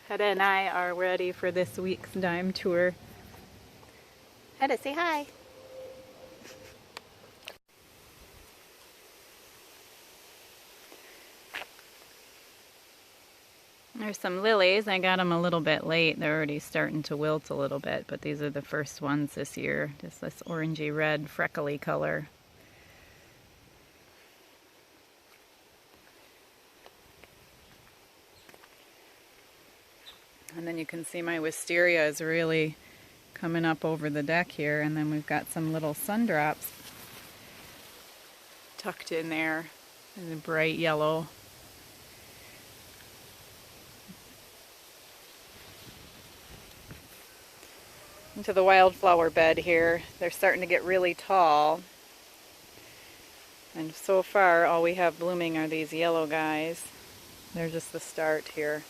Hedda and I are ready for this week's dime tour. Hedda, say hi. There's some lilies. I got them a little bit late. They're already starting to wilt a little bit, but these are the first ones this year. Just this orangey red, freckly color. And then you can see my wisteria is really coming up over the deck here. And then we've got some little sundrops tucked in there in the bright yellow. Into the wildflower bed here. They're starting to get really tall. And so far all we have blooming are these yellow guys. They're just the start here.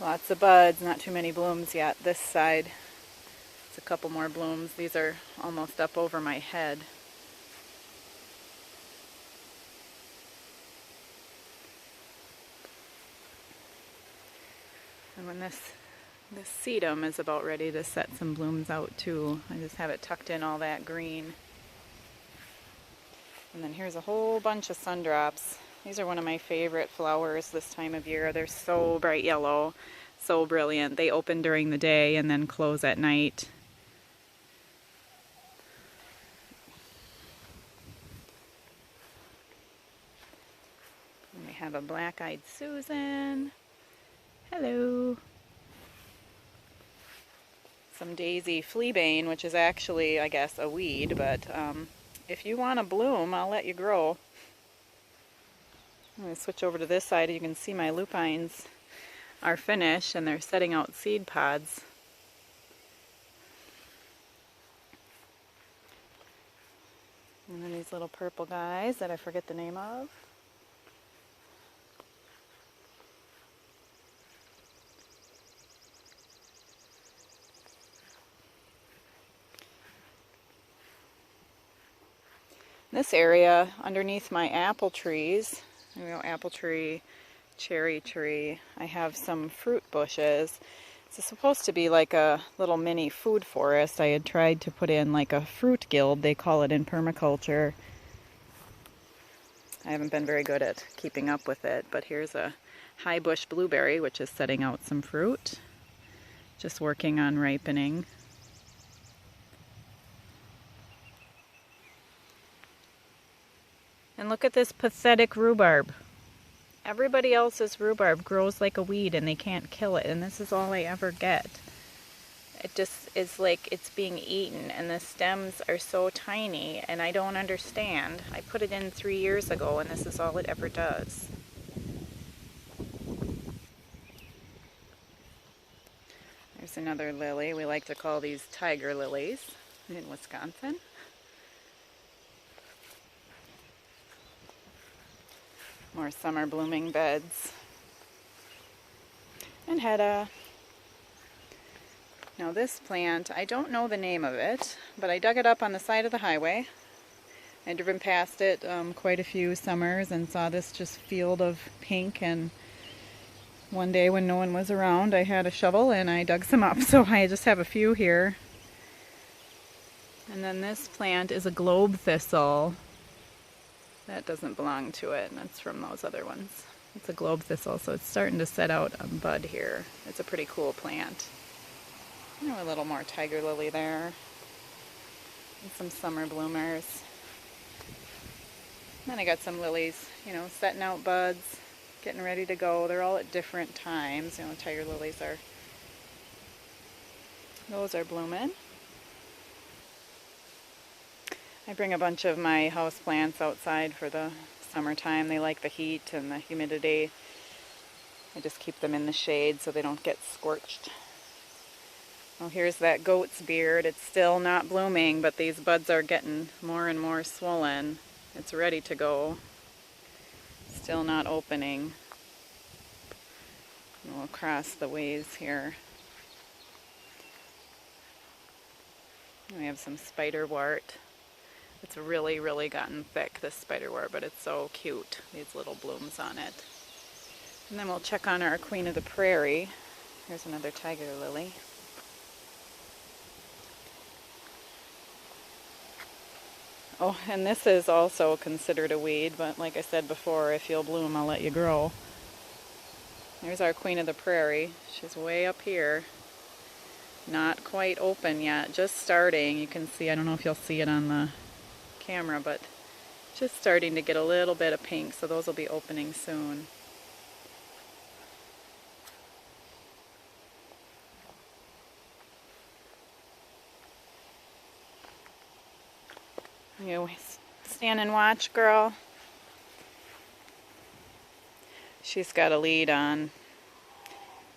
Lots of buds, not too many blooms yet. This side, it's a couple more blooms. These are almost up over my head. And when this sedum is about ready to set some blooms out too. I just have it tucked in all that green. And then here's a whole bunch of sundrops. These are one of my favorite flowers this time of year. They're so bright yellow, so brilliant. They open during the day and then close at night. And we have a black-eyed Susan. Hello. Some daisy fleabane, which is actually, I guess, a weed, but if you want to bloom, I'll let you grow. I'm going to switch over to this side. You can see my lupines are finished and they're setting out seed pods. And then these little purple guys that I forget the name of. This area underneath my apple trees, apple tree, cherry tree, I have some fruit bushes. It's supposed to be like a little mini food forest. I had tried to put in like a fruit guild, they call it in permaculture. I haven't been very good at keeping up with it, but here's a high bush blueberry, which is setting out some fruit. Just working on ripening. And look at this pathetic rhubarb. Everybody else's rhubarb grows like a weed and they can't kill it, and this is all I ever get. It just is like it's being eaten, and the stems are so tiny, and I don't understand. I put it in 3 years ago and this is all it ever does. There's another lily. We like to call these tiger lilies in Wisconsin. More summer blooming beds. And Hedda. Now this plant, I don't know the name of it, but I dug it up on the side of the highway. I'd driven past it quite a few summers and saw this just field of pink, and one day when no one was around I had a shovel and I dug some up, so I just have a few here. And then this plant is a globe thistle. That doesn't belong to it, and that's from those other ones. It's a globe thistle, so it's starting to set out a bud here. It's a pretty cool plant. A little more tiger lily there. And some summer bloomers. Then I got some lilies, setting out buds, getting ready to go. They're all at different times. Tiger lilies are, those are blooming. I bring a bunch of my house plants outside for the summertime. They like the heat and the humidity. I just keep them in the shade so they don't get scorched. Oh, here's that goat's beard. It's still not blooming, but these buds are getting more and more swollen. It's ready to go. Still not opening. We'll cross the ways here. We have some spiderwort. It's really, really gotten thick, this spiderwort, but it's so cute. These little blooms on it. And then we'll check on our Queen of the Prairie. Here's another tiger lily. Oh, and this is also considered a weed, but like I said before, if you'll bloom, I'll let you grow. There's our queen of the prairie. She's way up here. Not quite open yet, just starting. You can see, I don't know if you'll see it on the camera, but just starting to get a little bit of pink, so those will be opening soon. You stand and watch, girl. She's got a lead on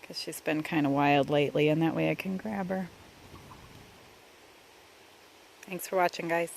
because she's been kind of wild lately, and that way I can grab her. Thanks for watching, guys.